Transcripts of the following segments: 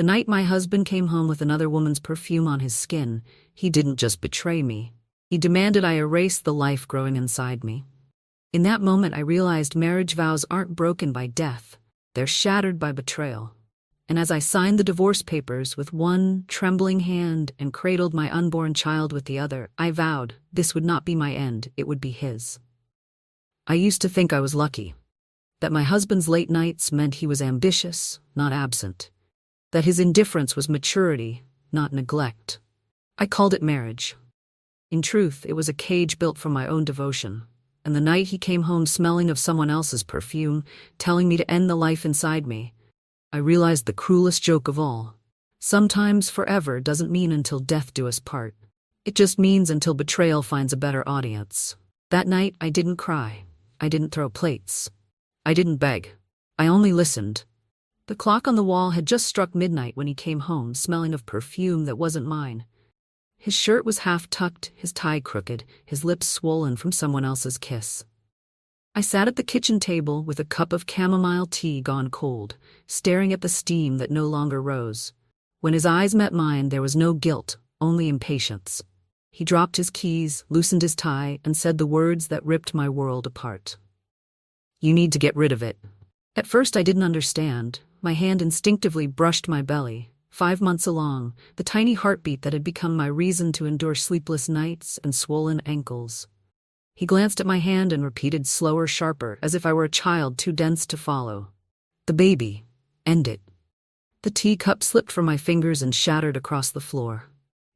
The night my husband came home with another woman's perfume on his skin, he didn't just betray me. He demanded I erase the life growing inside me. In that moment I realized marriage vows aren't broken by death, they're shattered by betrayal. And as I signed the divorce papers with one trembling hand and cradled my unborn child with the other, I vowed this would not be my end, it would be his. I used to think I was lucky. That my husband's late nights meant he was ambitious, not absent. That his indifference was maturity, not neglect. I called it marriage. In truth, it was a cage built from my own devotion. And the night he came home smelling of someone else's perfume, telling me to end the life inside me, I realized the cruelest joke of all. Sometimes forever doesn't mean until death do us part. It just means until betrayal finds a better audience. That night, I didn't cry. I didn't throw plates. I didn't beg. I only listened. The clock on the wall had just struck midnight when he came home, smelling of perfume that wasn't mine. His shirt was half-tucked, his tie crooked, his lips swollen from someone else's kiss. I sat at the kitchen table with a cup of chamomile tea gone cold, staring at the steam that no longer rose. When his eyes met mine, there was no guilt, only impatience. He dropped his keys, loosened his tie, and said the words that ripped my world apart. "You need to get rid of it." At first I didn't understand. My hand instinctively brushed my belly. 5 months along, the tiny heartbeat that had become my reason to endure sleepless nights and swollen ankles. He glanced at my hand and repeated slower, sharper, as if I were a child too dense to follow. "The baby. End it." The teacup slipped from my fingers and shattered across the floor.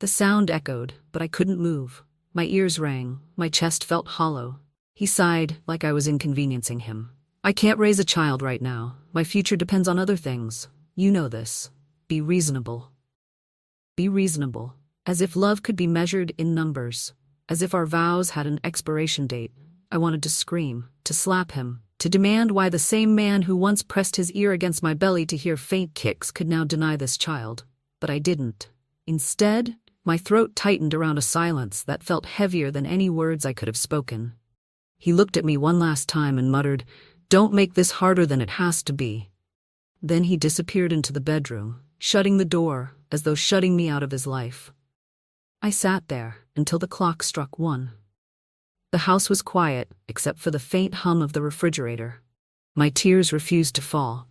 The sound echoed, but I couldn't move. My ears rang, my chest felt hollow. He sighed, like I was inconveniencing him. "I can't raise a child right now. My future depends on other things. You know this. Be reasonable." Be reasonable. As if love could be measured in numbers. As if our vows had an expiration date. I wanted to scream, to slap him, to demand why the same man who once pressed his ear against my belly to hear faint kicks could now deny this child. But I didn't. Instead, my throat tightened around a silence that felt heavier than any words I could have spoken. He looked at me one last time and muttered, "Don't make this harder than it has to be." Then he disappeared into the bedroom, shutting the door, as though shutting me out of his life. I sat there until the clock struck 1. The house was quiet, except for the faint hum of the refrigerator. My tears refused to fall.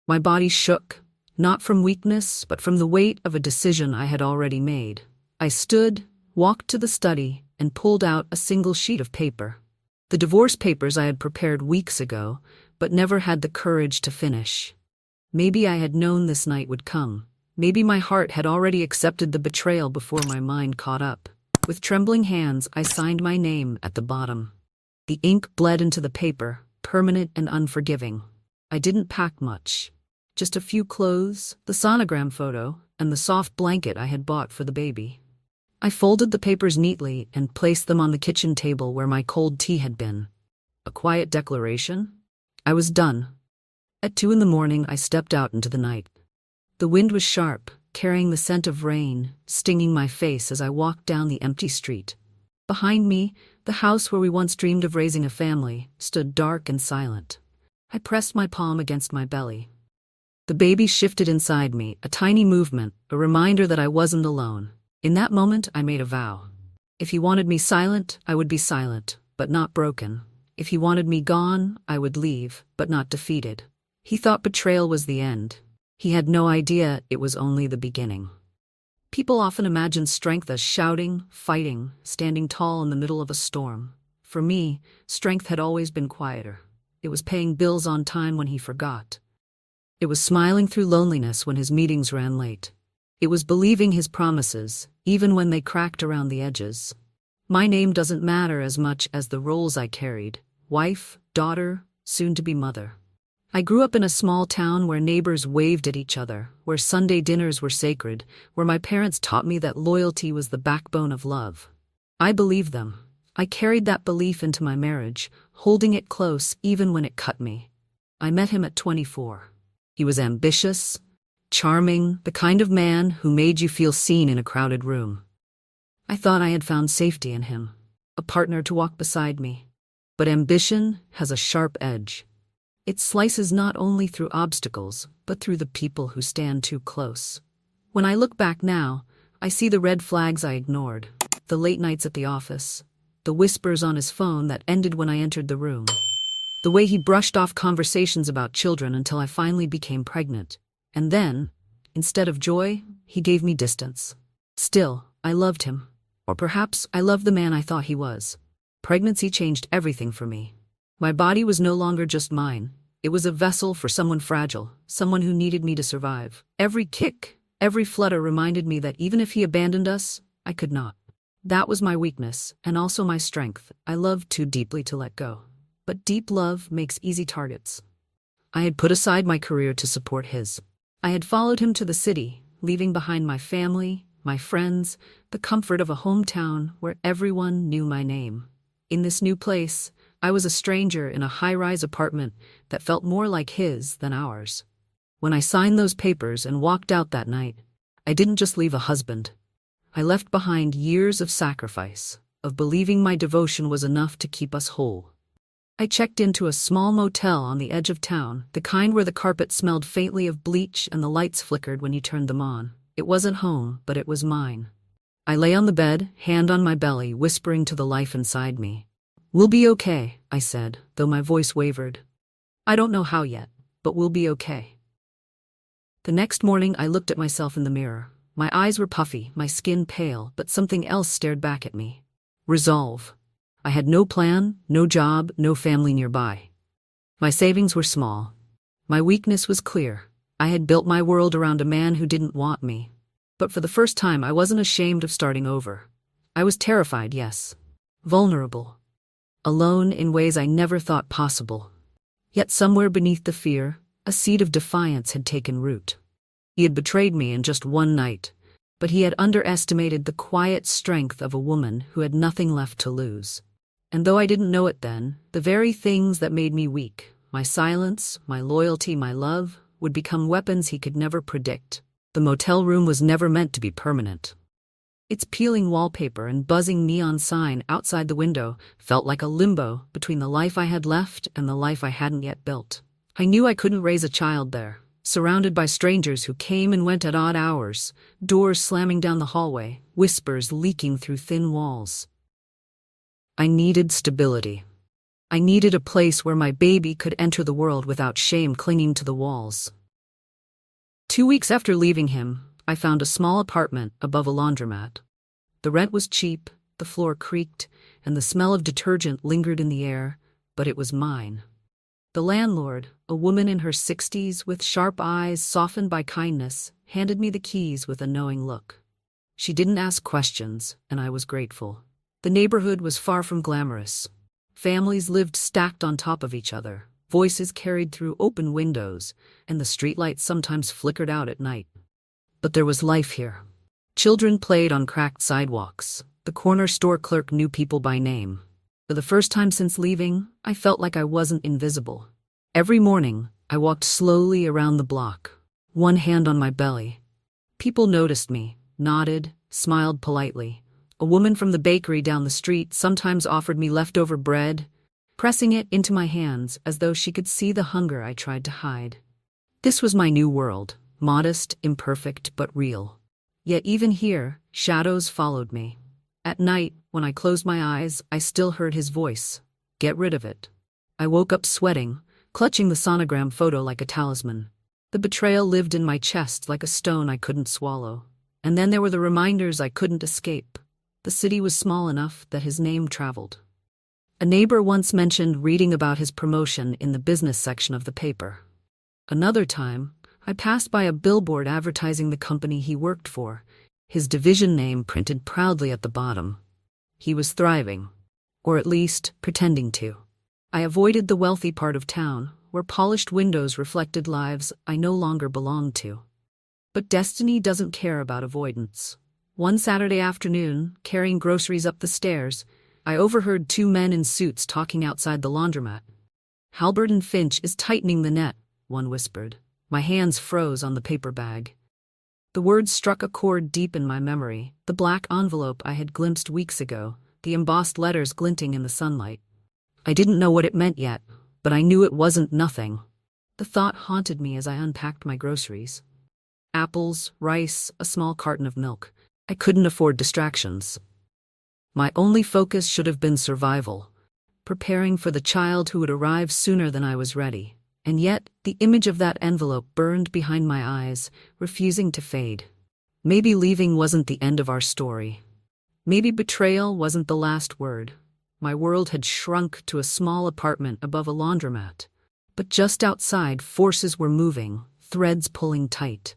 My body shook, not from weakness, but from the weight of a decision I had already made. I stood, walked to the study, and pulled out a single sheet of paper. The divorce papers I had prepared weeks ago, but never had the courage to finish. Maybe I had known this night would come. Maybe my heart had already accepted the betrayal before my mind caught up. With trembling hands, I signed my name at the bottom. The ink bled into the paper, permanent and unforgiving. I didn't pack much. Just a few clothes, the sonogram photo, and the soft blanket I had bought for the baby. I folded the papers neatly and placed them on the kitchen table where my cold tea had been. A quiet declaration? I was done. At 2 in the morning, I stepped out into the night. The wind was sharp, carrying the scent of rain, stinging my face as I walked down the empty street. Behind me, the house where we once dreamed of raising a family stood dark and silent. I pressed my palm against my belly. The baby shifted inside me, a tiny movement, a reminder that I wasn't alone. In that moment, I made a vow. If he wanted me silent, I would be silent, but not broken. If he wanted me gone, I would leave, but not defeated. He thought betrayal was the end. He had no idea it was only the beginning. People often imagine strength as shouting, fighting, standing tall in the middle of a storm. For me, strength had always been quieter. It was paying bills on time when he forgot. It was smiling through loneliness when his meetings ran late. It was believing his promises, even when they cracked around the edges. My name doesn't matter as much as the roles I carried: wife, daughter, soon-to-be mother. I grew up in a small town where neighbors waved at each other, where Sunday dinners were sacred, where my parents taught me that loyalty was the backbone of love. I believed them. I carried that belief into my marriage, holding it close even when it cut me. I met him at 24. He was ambitious, charming, the kind of man who made you feel seen in a crowded room. I thought I had found safety in him, a partner to walk beside me. But ambition has a sharp edge. It slices not only through obstacles, but through the people who stand too close. When I look back now, I see the red flags I ignored, the late nights at the office, the whispers on his phone that ended when I entered the room, the way he brushed off conversations about children until I finally became pregnant. And then, instead of joy, he gave me distance. Still, I loved him. Or perhaps I loved the man I thought he was. Pregnancy changed everything for me. My body was no longer just mine. It was a vessel for someone fragile, someone who needed me to survive. Every kick, every flutter reminded me that even if he abandoned us, I could not. That was my weakness, and also my strength. I loved too deeply to let go. But deep love makes easy targets. I had put aside my career to support his. I had followed him to the city, leaving behind my family, my friends, the comfort of a hometown where everyone knew my name. In this new place, I was a stranger in a high-rise apartment that felt more like his than ours. When I signed those papers and walked out that night, I didn't just leave a husband. I left behind years of sacrifice, of believing my devotion was enough to keep us whole. I checked into a small motel on the edge of town, the kind where the carpet smelled faintly of bleach and the lights flickered when you turned them on. It wasn't home, but it was mine. I lay on the bed, hand on my belly, whispering to the life inside me. "We'll be okay," I said, though my voice wavered. "I don't know how yet, but we'll be okay." The next morning, I looked at myself in the mirror. My eyes were puffy, my skin pale, but something else stared back at me. Resolve. I had no plan, no job, no family nearby. My savings were small. My weakness was clear. I had built my world around a man who didn't want me. But for the first time, I wasn't ashamed of starting over. I was terrified, yes. Vulnerable. Alone in ways I never thought possible. Yet somewhere beneath the fear, a seed of defiance had taken root. He had betrayed me in just one night, but he had underestimated the quiet strength of a woman who had nothing left to lose. And though I didn't know it then, the very things that made me weak, my silence, my loyalty, my love, would become weapons he could never predict. The motel room was never meant to be permanent. Its peeling wallpaper and buzzing neon sign outside the window felt like a limbo between the life I had left and the life I hadn't yet built. I knew I couldn't raise a child there, surrounded by strangers who came and went at odd hours, doors slamming down the hallway, whispers leaking through thin walls. I needed stability. I needed a place where my baby could enter the world without shame clinging to the walls. 2 weeks after leaving him, I found a small apartment above a laundromat. The rent was cheap, the floor creaked, and the smell of detergent lingered in the air, but it was mine. The landlord, a woman in her 60s with sharp eyes softened by kindness, handed me the keys with a knowing look. She didn't ask questions, and I was grateful. The neighborhood was far from glamorous. Families lived stacked on top of each other, voices carried through open windows, and the streetlights sometimes flickered out at night. But there was life here. Children played on cracked sidewalks. The corner store clerk knew people by name. For the first time since leaving, I felt like I wasn't invisible. Every morning, I walked slowly around the block, one hand on my belly. People noticed me, nodded, smiled politely. A woman from the bakery down the street sometimes offered me leftover bread, pressing it into my hands as though she could see the hunger I tried to hide. This was my new world, modest, imperfect, but real. Yet even here, shadows followed me. At night, when I closed my eyes, I still heard his voice. "Get rid of it." I woke up sweating, clutching the sonogram photo like a talisman. The betrayal lived in my chest like a stone I couldn't swallow. And then there were the reminders I couldn't escape. The city was small enough that his name traveled. A neighbor once mentioned reading about his promotion in the business section of the paper. Another time, I passed by a billboard advertising the company he worked for, his division name printed proudly at the bottom. He was thriving, or at least pretending to. I avoided the wealthy part of town, where polished windows reflected lives I no longer belonged to. But destiny doesn't care about avoidance. One Saturday afternoon, carrying groceries up the stairs, I overheard two men in suits talking outside the laundromat. "Halbert and Finch is tightening the net," one whispered. My hands froze on the paper bag. The words struck a chord deep in my memory, the black envelope I had glimpsed weeks ago, the embossed letters glinting in the sunlight. I didn't know what it meant yet, but I knew it wasn't nothing. The thought haunted me as I unpacked my groceries. Apples, rice, a small carton of milk. I couldn't afford distractions. My only focus should have been survival, preparing for the child who would arrive sooner than I was ready. And yet, the image of that envelope burned behind my eyes, refusing to fade. Maybe leaving wasn't the end of our story. Maybe betrayal wasn't the last word. My world had shrunk to a small apartment above a laundromat. But just outside, forces were moving, threads pulling tight.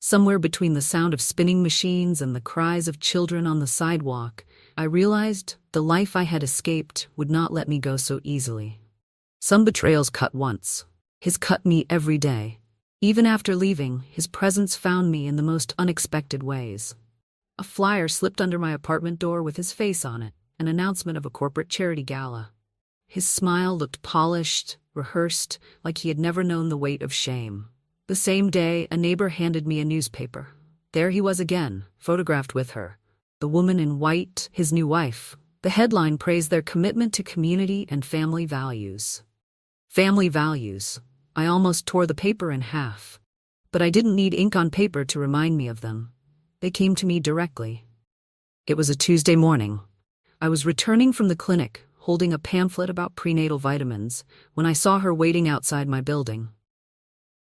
Somewhere between the sound of spinning machines and the cries of children on the sidewalk, I realized the life I had escaped would not let me go so easily. Some betrayals cut once. His cut me every day. Even after leaving, his presence found me in the most unexpected ways. A flyer slipped under my apartment door with his face on it, an announcement of a corporate charity gala. His smile looked polished, rehearsed, like he had never known the weight of shame. The same day, a neighbor handed me a newspaper. There he was again, photographed with her. The woman in white, his new wife. The headline praised their commitment to community and family values. Family values. I almost tore the paper in half. But I didn't need ink on paper to remind me of them. They came to me directly. It was a Tuesday morning. I was returning from the clinic, holding a pamphlet about prenatal vitamins, when I saw her waiting outside my building.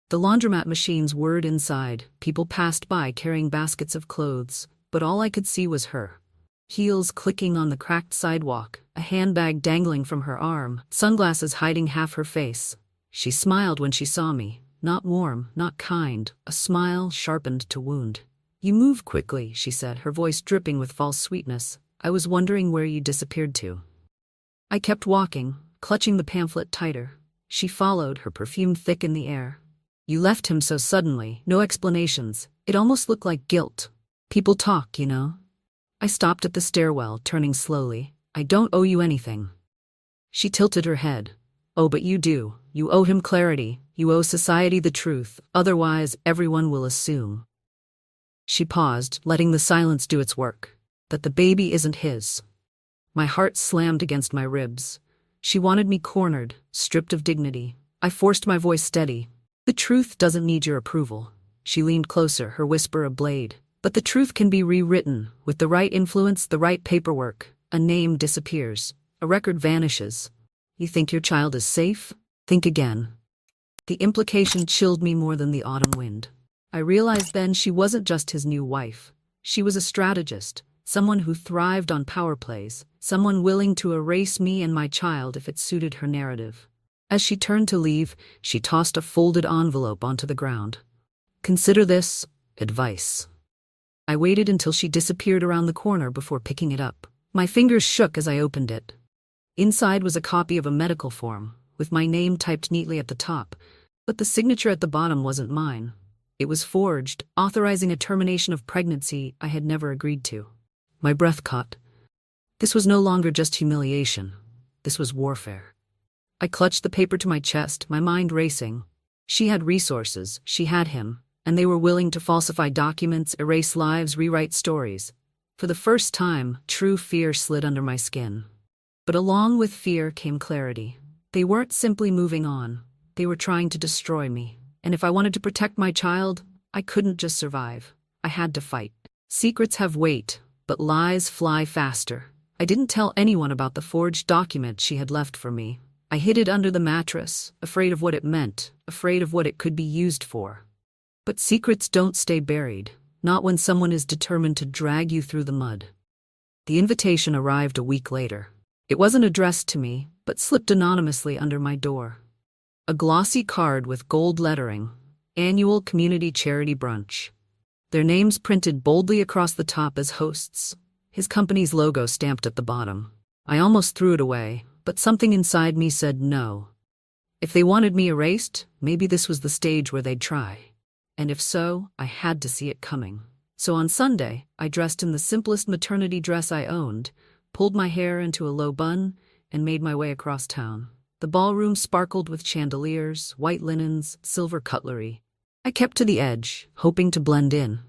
The laundromat machines whirred inside, people passed by carrying baskets of clothes, but all I could see was her. Heels clicking on the cracked sidewalk, a handbag dangling from her arm, sunglasses hiding half her face. She smiled when she saw me, not warm, not kind, a smile sharpened to wound. "You move quickly," she said, her voice dripping with false sweetness. "I was wondering where you disappeared to." I kept walking, clutching the pamphlet tighter. She followed, her perfume thick in the air. "You left him so suddenly, no explanations. It almost looked like guilt. People talk, you know." I stopped at the stairwell, turning slowly. "I don't owe you anything." She tilted her head. "Oh, but you do. You owe him clarity. You owe society the truth. Otherwise, everyone will assume." She paused, letting the silence do its work. "That the baby isn't his." My heart slammed against my ribs. She wanted me cornered, stripped of dignity. I forced my voice steady. "The truth doesn't need your approval." She leaned closer, her whisper a blade. "But the truth can be rewritten. With the right influence, the right paperwork. A name disappears. A record vanishes. You think your child is safe? Think again." The implication chilled me more than the autumn wind. I realized then she wasn't just his new wife. She was a strategist, someone who thrived on power plays, someone willing to erase me and my child if it suited her narrative. As she turned to leave, she tossed a folded envelope onto the ground. "Consider this advice." I waited until she disappeared around the corner before picking it up. My fingers shook as I opened it. Inside was a copy of a medical form, with my name typed neatly at the top, but the signature at the bottom wasn't mine. It was forged, authorizing a termination of pregnancy I had never agreed to. My breath caught. This was no longer just humiliation. This was warfare. I clutched the paper to my chest, my mind racing. She had resources, she had him, and they were willing to falsify documents, erase lives, rewrite stories. For the first time, true fear slid under my skin. But along with fear came clarity. They weren't simply moving on. They were trying to destroy me. And if I wanted to protect my child, I couldn't just survive. I had to fight. Secrets have weight, but lies fly faster. I didn't tell anyone about the forged document she had left for me. I hid it under the mattress, afraid of what it meant, afraid of what it could be used for. But secrets don't stay buried, not when someone is determined to drag you through the mud. The invitation arrived a week later. It wasn't addressed to me, but slipped anonymously under my door. A glossy card with gold lettering, Annual Community Charity Brunch. Their names printed boldly across the top as hosts, his company's logo stamped at the bottom. I almost threw it away, but something inside me said no. If they wanted me erased, maybe this was the stage where they'd try. And if so, I had to see it coming. So on Sunday, I dressed in the simplest maternity dress I owned, pulled my hair into a low bun, and made my way across town. The ballroom sparkled with chandeliers, white linens, silver cutlery. I kept to the edge, hoping to blend in.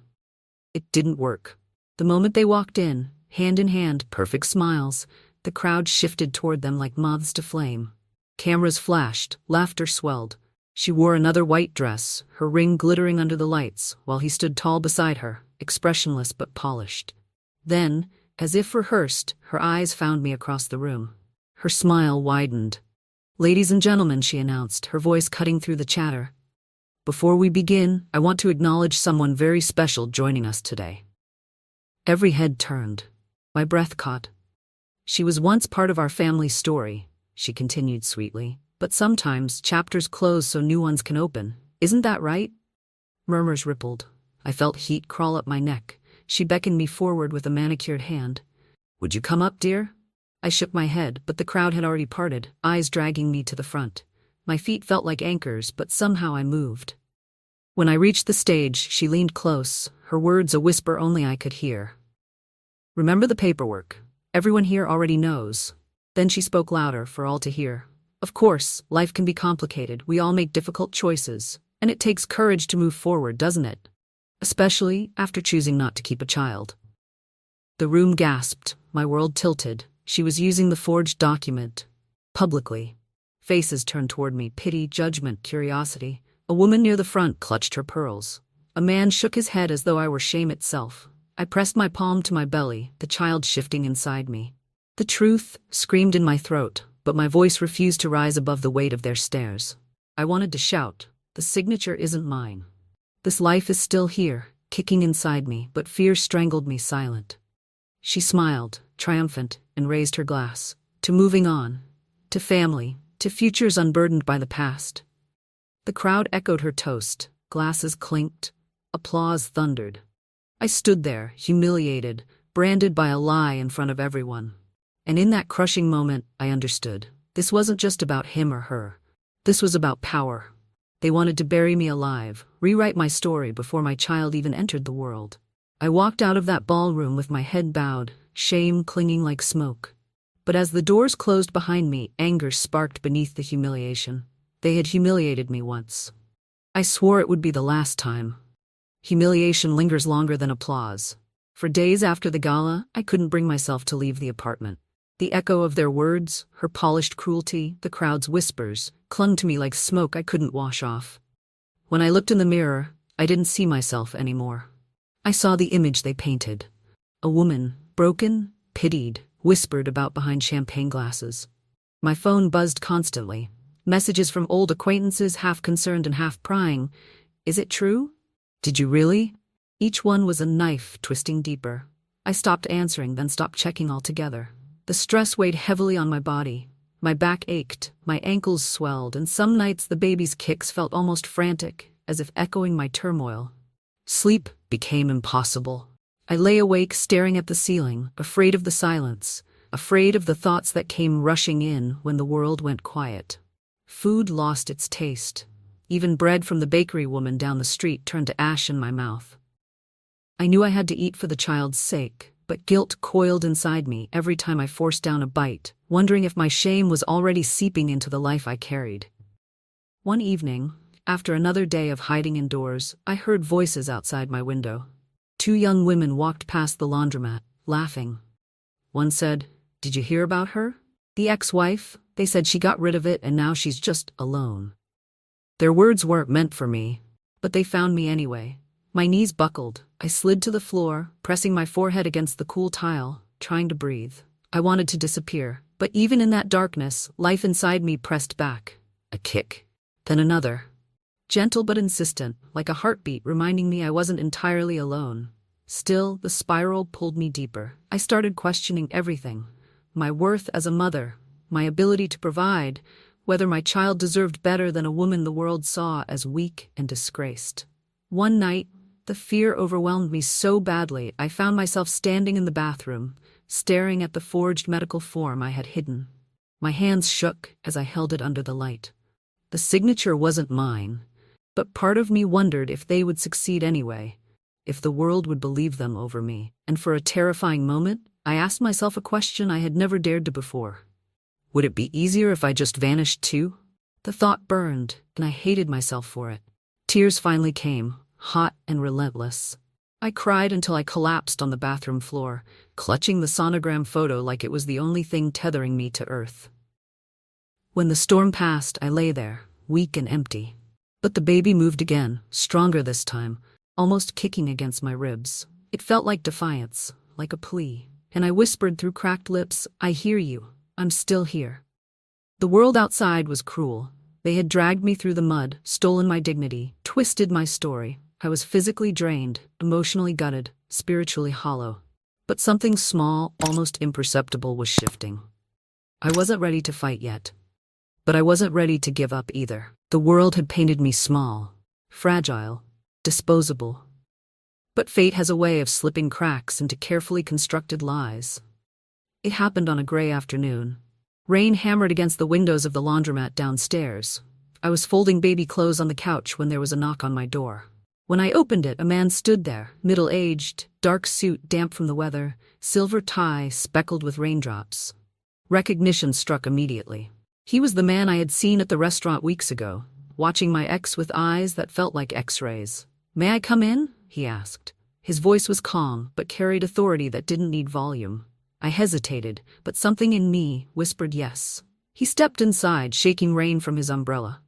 It didn't work. The moment they walked in, hand in hand, perfect smiles, the crowd shifted toward them like moths to flame. Cameras flashed, laughter swelled. She wore another white dress, her ring glittering under the lights, while he stood tall beside her, expressionless but polished. Then, as if rehearsed, her eyes found me across the room. Her smile widened. "Ladies and gentlemen," she announced, her voice cutting through the chatter. "Before we begin, I want to acknowledge someone very special joining us today." Every head turned. My breath caught. "She was once part of our family story," she continued sweetly. "But sometimes chapters close so new ones can open. Isn't that right?" Murmurs rippled. I felt heat crawl up my neck. She beckoned me forward with a manicured hand. "Would you come up, dear?" I shook my head, but the crowd had already parted, eyes dragging me to the front. My feet felt like anchors, but somehow I moved. When I reached the stage, she leaned close, her words a whisper only I could hear. "Remember the paperwork. Everyone here already knows." Then she spoke louder for all to hear. "Of course, life can be complicated, we all make difficult choices, and it takes courage to move forward, doesn't it? Especially after choosing not to keep a child." The room gasped, my world tilted. She was using the forged document. Publicly. Faces turned toward me, pity, judgment, curiosity. A woman near the front clutched her pearls. A man shook his head as though I were shame itself. I pressed my palm to my belly, the child shifting inside me. The truth screamed in my throat, but my voice refused to rise above the weight of their stares. I wanted to shout, "The signature isn't mine. This life is still here, kicking inside me," but fear strangled me silent. She smiled, triumphant, and raised her glass. "To moving on. To family. To futures unburdened by the past." The crowd echoed her toast. Glasses clinked. Applause thundered. I stood there, humiliated, branded by a lie in front of everyone. And in that crushing moment, I understood. This wasn't just about him or her. This was about power. They wanted to bury me alive, rewrite my story before my child even entered the world. I walked out of that ballroom with my head bowed, shame clinging like smoke. But as the doors closed behind me, anger sparked beneath the humiliation. They had humiliated me once. I swore it would be the last time. Humiliation lingers longer than applause. For days after the gala, I couldn't bring myself to leave the apartment. The echo of their words, her polished cruelty, the crowd's whispers, clung to me like smoke I couldn't wash off. When I looked in the mirror, I didn't see myself anymore. I saw the image they painted. A woman, broken, pitied, whispered about behind champagne glasses. My phone buzzed constantly. Messages from old acquaintances, half concerned and half prying. "Is it true? Did you really?" Each one was a knife twisting deeper. I stopped answering, then stopped checking altogether. The stress weighed heavily on my body. My back ached, my ankles swelled, and some nights the baby's kicks felt almost frantic, as if echoing my turmoil. Sleep became impossible. I lay awake staring at the ceiling, afraid of the silence, afraid of the thoughts that came rushing in when the world went quiet. Food lost its taste. Even bread from the bakery woman down the street turned to ash in my mouth. I knew I had to eat for the child's sake, but guilt coiled inside me every time I forced down a bite, wondering if my shame was already seeping into the life I carried. One evening, after another day of hiding indoors, I heard voices outside my window. Two young women walked past the laundromat, laughing. One said, "Did you hear about her? The ex-wife? They said she got rid of it and now she's just alone." Their words weren't meant for me, but they found me anyway. My knees buckled. I slid to the floor, pressing my forehead against the cool tile, trying to breathe. I wanted to disappear, but even in that darkness, life inside me pressed back. A kick. Then another. Gentle but insistent, like a heartbeat reminding me I wasn't entirely alone. Still, the spiral pulled me deeper. I started questioning everything. My worth as a mother, my ability to provide, whether my child deserved better than a woman the world saw as weak and disgraced. One night, the fear overwhelmed me so badly I found myself standing in the bathroom, staring at the forged medical form I had hidden. My hands shook as I held it under the light. The signature wasn't mine, but part of me wondered if they would succeed anyway, if the world would believe them over me. And for a terrifying moment, I asked myself a question I had never dared to before. Would it be easier if I just vanished too? The thought burned, and I hated myself for it. Tears finally came, hot and relentless. I cried until I collapsed on the bathroom floor, clutching the sonogram photo like it was the only thing tethering me to earth. When the storm passed, I lay there, weak and empty. But the baby moved again, stronger this time, almost kicking against my ribs. It felt like defiance, like a plea, and I whispered through cracked lips, "I hear you. I'm still here." The world outside was cruel. They had dragged me through the mud, stolen my dignity, twisted my story. I was physically drained, emotionally gutted, spiritually hollow. But something small, almost imperceptible, was shifting. I wasn't ready to fight yet. But I wasn't ready to give up either. The world had painted me small, fragile, disposable. But fate has a way of slipping cracks into carefully constructed lies. It happened on a gray afternoon. Rain hammered against the windows of the laundromat downstairs. I was folding baby clothes on the couch when there was a knock on my door. When I opened it, a man stood there, middle-aged, dark suit damp from the weather, silver tie speckled with raindrops. Recognition struck immediately. He was the man I had seen at the restaurant weeks ago, watching my ex with eyes that felt like X-rays. "May I come in?" he asked. His voice was calm, but carried authority that didn't need volume. I hesitated, but something in me whispered yes. He stepped inside, shaking rain from his umbrella.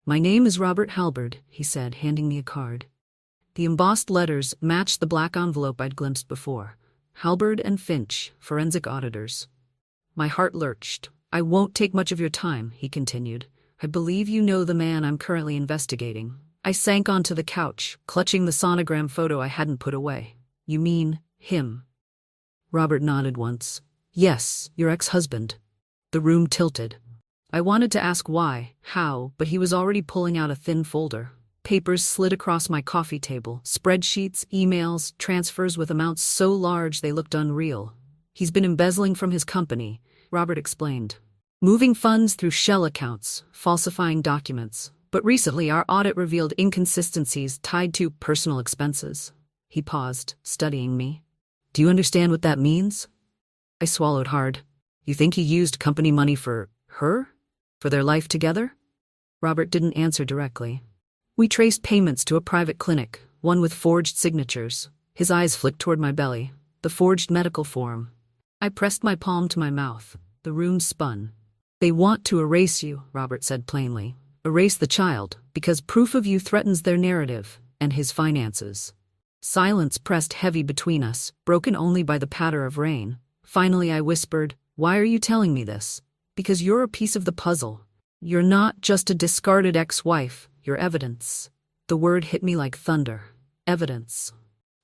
"My name is Robert Halberd," he said, handing me a card. The embossed letters matched the black envelope I'd glimpsed before. Halberd and Finch, forensic auditors. My heart lurched. "I won't take much of your time," he continued. "I believe you know the man I'm currently investigating." I sank onto the couch, clutching the sonogram photo I hadn't put away. "You mean him?" Robert nodded once. "Yes, your ex-husband." The room tilted. I wanted to ask why, how, but he was already pulling out a thin folder. Papers slid across my coffee table, spreadsheets, emails, transfers with amounts so large they looked unreal. "He's been embezzling from his company," Robert explained. "Moving funds through shell accounts, falsifying documents. But recently our audit revealed inconsistencies tied to personal expenses." He paused, studying me. "Do you understand what that means?" I swallowed hard. "You think he used company money for her? For their life together?" Robert didn't answer directly. "We traced payments to a private clinic, one with forged signatures." His eyes flicked toward my belly. "The forged medical form." I pressed my palm to my mouth. The room spun. "They want to erase you," Robert said plainly. "Erase the child, because proof of you threatens their narrative and his finances." Silence pressed heavy between us, broken only by the patter of rain. Finally I whispered, "Why are you telling me this?" "Because you're a piece of the puzzle. You're not just a discarded ex-wife, you're evidence." The word hit me like thunder. Evidence.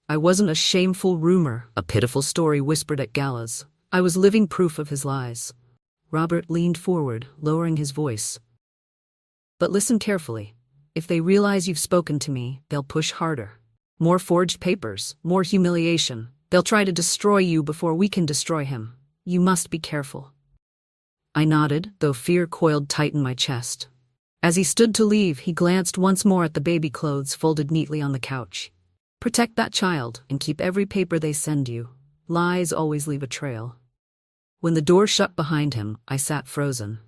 I wasn't a shameful rumor, a pitiful story whispered at galas. I was living proof of his lies. Robert leaned forward, lowering his voice. "But listen carefully. If they realize you've spoken to me, they'll push harder. More forged papers, more humiliation. They'll try to destroy you before we can destroy him. You must be careful." I nodded, though fear coiled tight in my chest. As he stood to leave, he glanced once more at the baby clothes folded neatly on the couch. "Protect that child, and keep every paper they send you. Lies always leave a trail." When the door shut behind him, I sat frozen.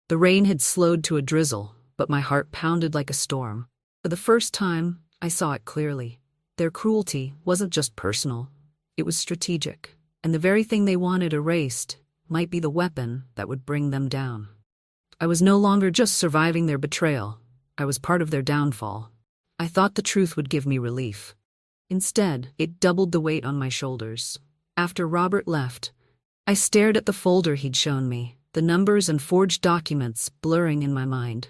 The rain had slowed to a drizzle, but my heart pounded like a storm. For the first time, I saw it clearly. Their cruelty wasn't just personal. It was strategic, and the very thing they wanted erased might be the weapon that would bring them down. I was no longer just surviving their betrayal. I was part of their downfall. I thought the truth would give me relief. Instead, it doubled the weight on my shoulders. After Robert left, I stared at the folder he'd shown me, the numbers and forged documents blurring in my mind.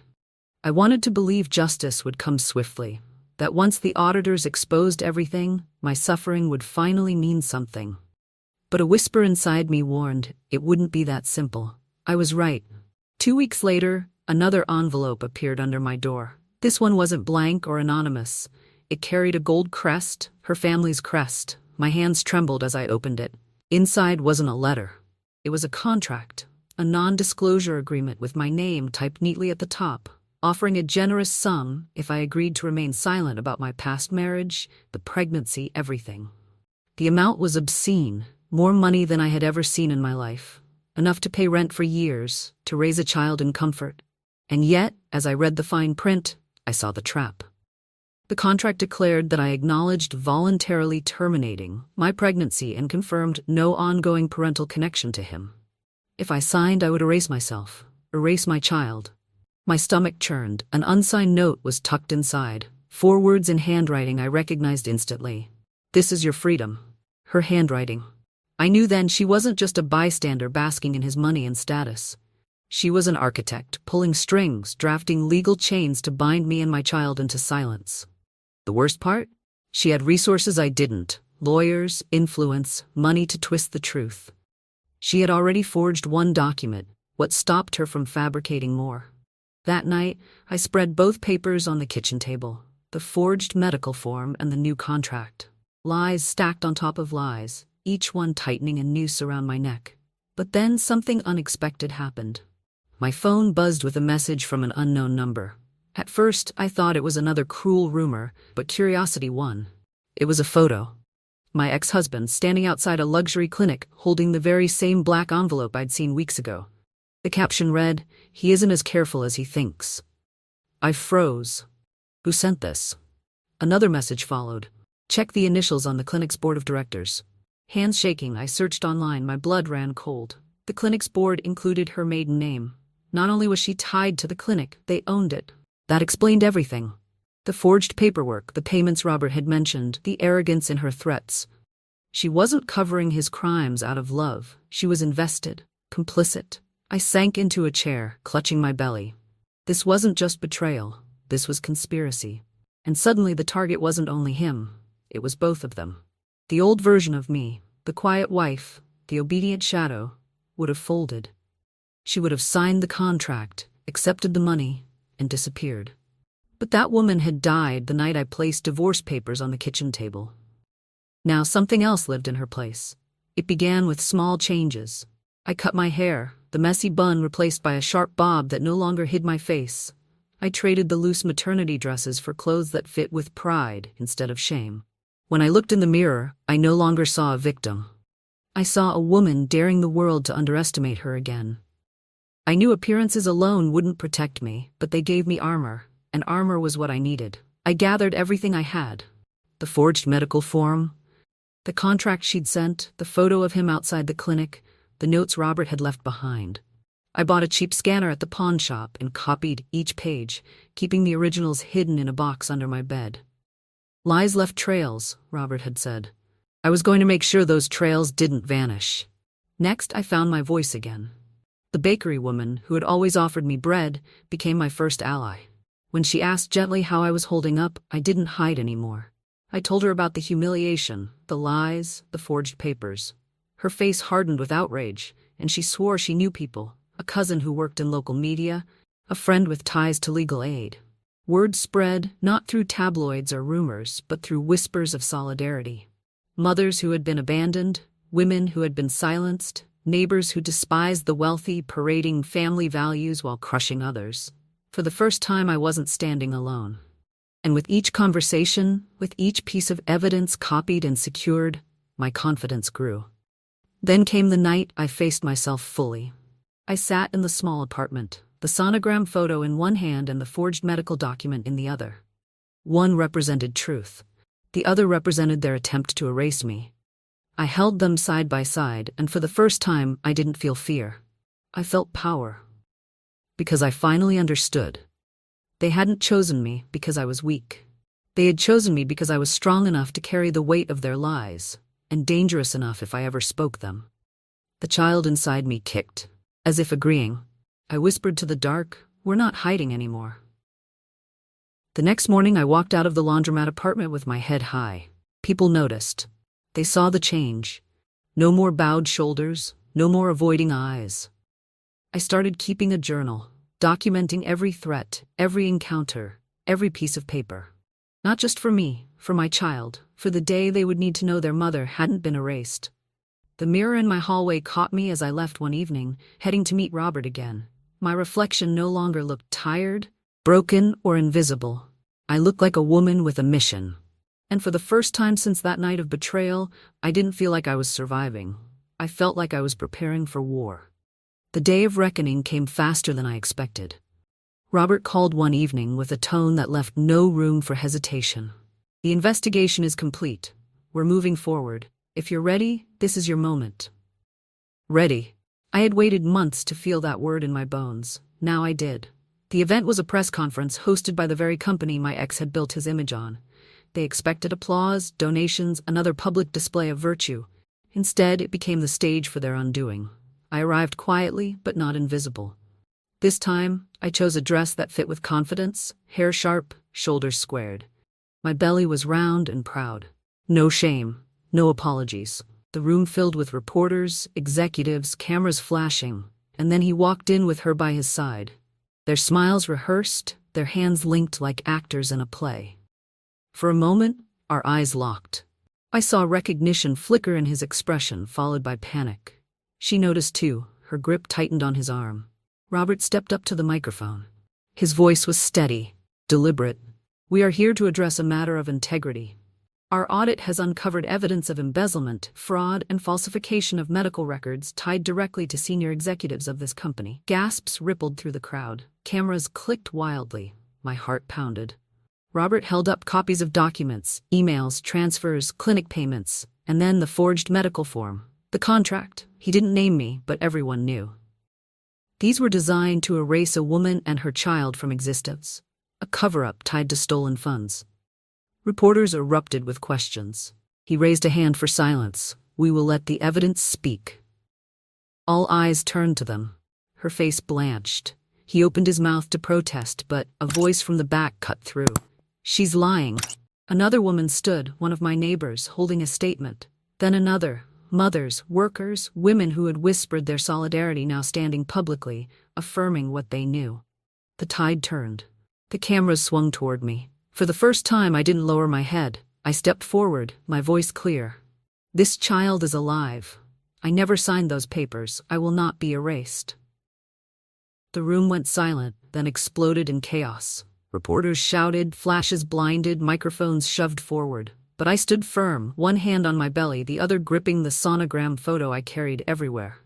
I wanted to believe justice would come swiftly, that once the auditors exposed everything, my suffering would finally mean something. But a whisper inside me warned it wouldn't be that simple. I was right. 2 weeks later, another envelope appeared under my door. This one wasn't blank or anonymous. It carried a gold crest, her family's crest. My hands trembled as I opened it. Inside wasn't a letter. It was a contract, a non-disclosure agreement with my name typed neatly at the top, offering a generous sum if I agreed to remain silent about my past marriage, the pregnancy, everything. The amount was obscene, more money than I had ever seen in my life, enough to pay rent for years, to raise a child in comfort. And yet, as I read the fine print, I saw the trap. The contract declared that I acknowledged voluntarily terminating my pregnancy and confirmed no ongoing parental connection to him. If I signed, I would erase myself. Erase my child. My stomach churned. An unsigned note was tucked inside. 4 words in handwriting I recognized instantly. This is your freedom. Her handwriting. I knew then she wasn't just a bystander basking in his money and status. She was an architect, pulling strings, drafting legal chains to bind me and my child into silence. The worst part? She had resources I didn't. Lawyers, influence, money to twist the truth. She had already forged one document. What stopped her from fabricating more? That night, I spread both papers on the kitchen table, the forged medical form and the new contract. Lies stacked on top of lies, each one tightening a noose around my neck. But then something unexpected happened. My phone buzzed with a message from an unknown number. At first, I thought it was another cruel rumor, but curiosity won. It was a photo. My ex-husband standing outside a luxury clinic holding the very same black envelope I'd seen weeks ago. The caption read, "He isn't as careful as he thinks." I froze. Who sent this? Another message followed. Check the initials on the clinic's board of directors. Hands shaking, I searched online. My blood ran cold. The clinic's board included her maiden name. Not only was she tied to the clinic, they owned it. That explained everything. The forged paperwork, the payments Robert had mentioned, the arrogance in her threats. She wasn't covering his crimes out of love. She was invested, complicit. I sank into a chair, clutching my belly. This wasn't just betrayal. This was conspiracy. And suddenly the target wasn't only him. It was both of them. The old version of me, the quiet wife, the obedient shadow, would have folded. She would have signed the contract, accepted the money, and disappeared. But that woman had died the night I placed divorce papers on the kitchen table. Now something else lived in her place. It began with small changes. I cut my hair, the messy bun replaced by a sharp bob that no longer hid my face. I traded the loose maternity dresses for clothes that fit with pride instead of shame. When I looked in the mirror, I no longer saw a victim. I saw a woman daring the world to underestimate her again. I knew appearances alone wouldn't protect me, but they gave me armor. And armor was what I needed. I gathered everything I had. The forged medical form, the contract she'd sent, the photo of him outside the clinic, the notes Robert had left behind. I bought a cheap scanner at the pawn shop and copied each page, keeping the originals hidden in a box under my bed. Lies left trails, Robert had said. I was going to make sure those trails didn't vanish. Next, I found my voice again. The bakery woman, who had always offered me bread, became my first ally. When she asked gently how I was holding up, I didn't hide anymore. I told her about the humiliation, the lies, the forged papers. Her face hardened with outrage, and she swore she knew people, a cousin who worked in local media, a friend with ties to legal aid. Word spread, not through tabloids or rumors, but through whispers of solidarity. Mothers who had been abandoned, women who had been silenced, neighbors who despised the wealthy, parading family values while crushing others. For the first time, I wasn't standing alone. And with each conversation, with each piece of evidence copied and secured, my confidence grew. Then came the night I faced myself fully. I sat in the small apartment, the sonogram photo in one hand and the forged medical document in the other. One represented truth. The other represented their attempt to erase me. I held them side by side, and for the first time, I didn't feel fear. I felt power. Because I finally understood. They hadn't chosen me because I was weak. They had chosen me because I was strong enough to carry the weight of their lies, and dangerous enough if I ever spoke them. The child inside me kicked, as if agreeing. I whispered to the dark, "We're not hiding anymore." The next morning I walked out of the laundromat apartment with my head high. People noticed. They saw the change. No more bowed shoulders, no more avoiding eyes. I started keeping a journal, documenting every threat, every encounter, every piece of paper. Not just for me, for my child, for the day they would need to know their mother hadn't been erased. The mirror in my hallway caught me as I left one evening, heading to meet Robert again. My reflection no longer looked tired, broken, or invisible. I looked like a woman with a mission. And for the first time since that night of betrayal, I didn't feel like I was surviving. I felt like I was preparing for war. The day of reckoning came faster than I expected. Robert called one evening with a tone that left no room for hesitation. "The investigation is complete. We're moving forward. If you're ready, this is your moment." Ready? I had waited months to feel that word in my bones. Now I did. The event was a press conference hosted by the very company my ex had built his image on. They expected applause, donations, another public display of virtue. Instead, it became the stage for their undoing. I arrived quietly, but not invisible. This time, I chose a dress that fit with confidence, hair sharp, shoulders squared. My belly was round and proud. No shame, no apologies. The room filled with reporters, executives, cameras flashing, and then he walked in with her by his side. Their smiles rehearsed, their hands linked like actors in a play. For a moment, our eyes locked. I saw recognition flicker in his expression, followed by panic. She noticed too, her grip tightened on his arm. Robert stepped up to the microphone. His voice was steady, deliberate. "We are here to address a matter of integrity. Our audit has uncovered evidence of embezzlement, fraud, and falsification of medical records tied directly to senior executives of this company." Gasps rippled through the crowd. Cameras clicked wildly. My heart pounded. Robert held up copies of documents, emails, transfers, clinic payments, and then the forged medical form. The contract. He didn't name me, but everyone knew. These were designed to erase a woman and her child from existence. A cover-up tied to stolen funds. Reporters erupted with questions. He raised a hand for silence. "We will let the evidence speak." All eyes turned to them. Her face blanched. He opened his mouth to protest, but a voice from the back cut through. "She's lying." Another woman stood, one of my neighbors, holding a statement. Then another. Mothers, workers, women who had whispered their solidarity now standing publicly, affirming what they knew. The tide turned. The cameras swung toward me. For the first time, I didn't lower my head. I stepped forward, my voice clear. "This child is alive. I never signed those papers. I will not be erased." The room went silent, then exploded in chaos. Reporters shouted, flashes blinded, microphones shoved forward. But I stood firm, one hand on my belly, the other gripping the sonogram photo I carried everywhere.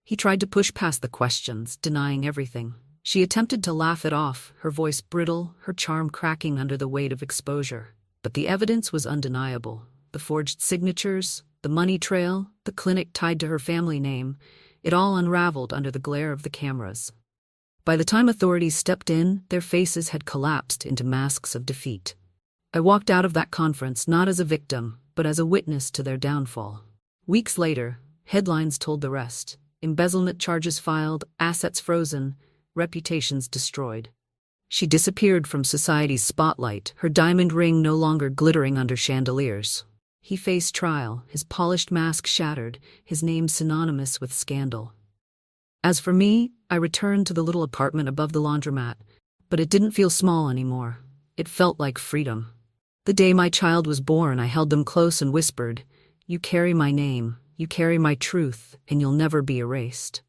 He tried to push past the questions, denying everything. She attempted to laugh it off, her voice brittle, her charm cracking under the weight of exposure. But the evidence was undeniable. The forged signatures, the money trail, the clinic tied to her family name, it all unraveled under the glare of the cameras. By the time authorities stepped in, their faces had collapsed into masks of defeat. I walked out of that conference not as a victim, but as a witness to their downfall. Weeks later, headlines told the rest. Embezzlement charges filed, assets frozen, reputations destroyed. She disappeared from society's spotlight, her diamond ring no longer glittering under chandeliers. He faced trial, his polished mask shattered, his name synonymous with scandal. As for me, I returned to the little apartment above the laundromat, but it didn't feel small anymore. It felt like freedom. The day my child was born, I held them close and whispered, "You carry my name, you carry my truth, and you'll never be erased."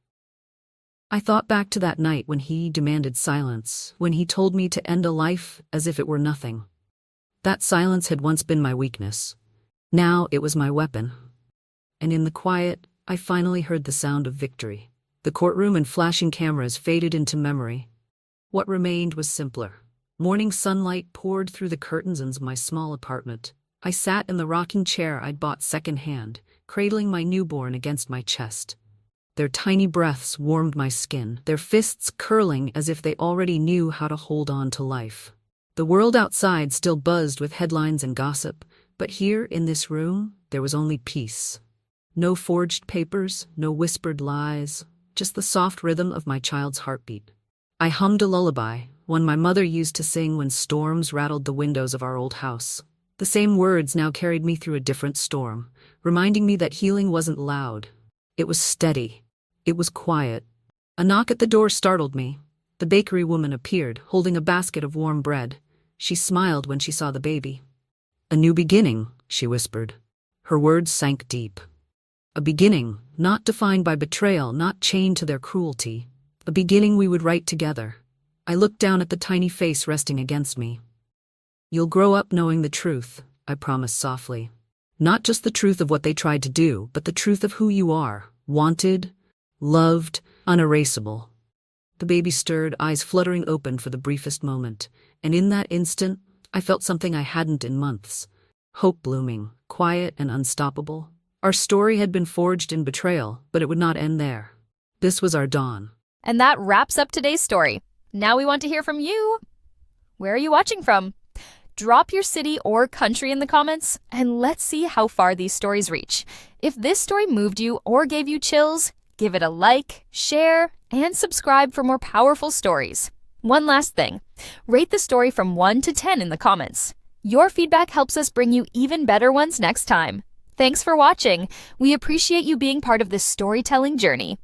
I thought back to that night when he demanded silence, when he told me to end a life as if it were nothing. That silence had once been my weakness. Now it was my weapon. And in the quiet, I finally heard the sound of victory. The courtroom and flashing cameras faded into memory. What remained was simpler. Morning sunlight poured through the curtains of my small apartment. I sat in the rocking chair I'd bought secondhand, cradling my newborn against my chest. Their tiny breaths warmed my skin, their fists curling as if they already knew how to hold on to life. The world outside still buzzed with headlines and gossip, but here in this room, there was only peace. No forged papers, no whispered lies, just the soft rhythm of my child's heartbeat. I hummed a lullaby, one my mother used to sing when storms rattled the windows of our old house. The same words now carried me through a different storm, reminding me that healing wasn't loud. It was steady. It was quiet. A knock at the door startled me. The bakery woman appeared, holding a basket of warm bread. She smiled when she saw the baby. "A new beginning," she whispered. Her words sank deep. A beginning, not defined by betrayal, not chained to their cruelty. A beginning we would write together. I looked down at the tiny face resting against me. "You'll grow up knowing the truth," I promised softly. "Not just the truth of what they tried to do, but the truth of who you are, wanted, loved, unerasable." The baby stirred, eyes fluttering open for the briefest moment, and in that instant, I felt something I hadn't in months. Hope blooming, quiet and unstoppable. Our story had been forged in betrayal, but it would not end there. This was our dawn. And that wraps up today's story. Now we want to hear from you. Where are you watching from? Drop your city or country in the comments, and let's see how far these stories reach. If this story moved you or gave you chills, give it a like, share, and subscribe for more powerful stories. One last thing, rate the story from 1 to 10 in the comments. Your feedback helps us bring you even better ones next time. Thanks for watching. We appreciate you being part of this storytelling journey.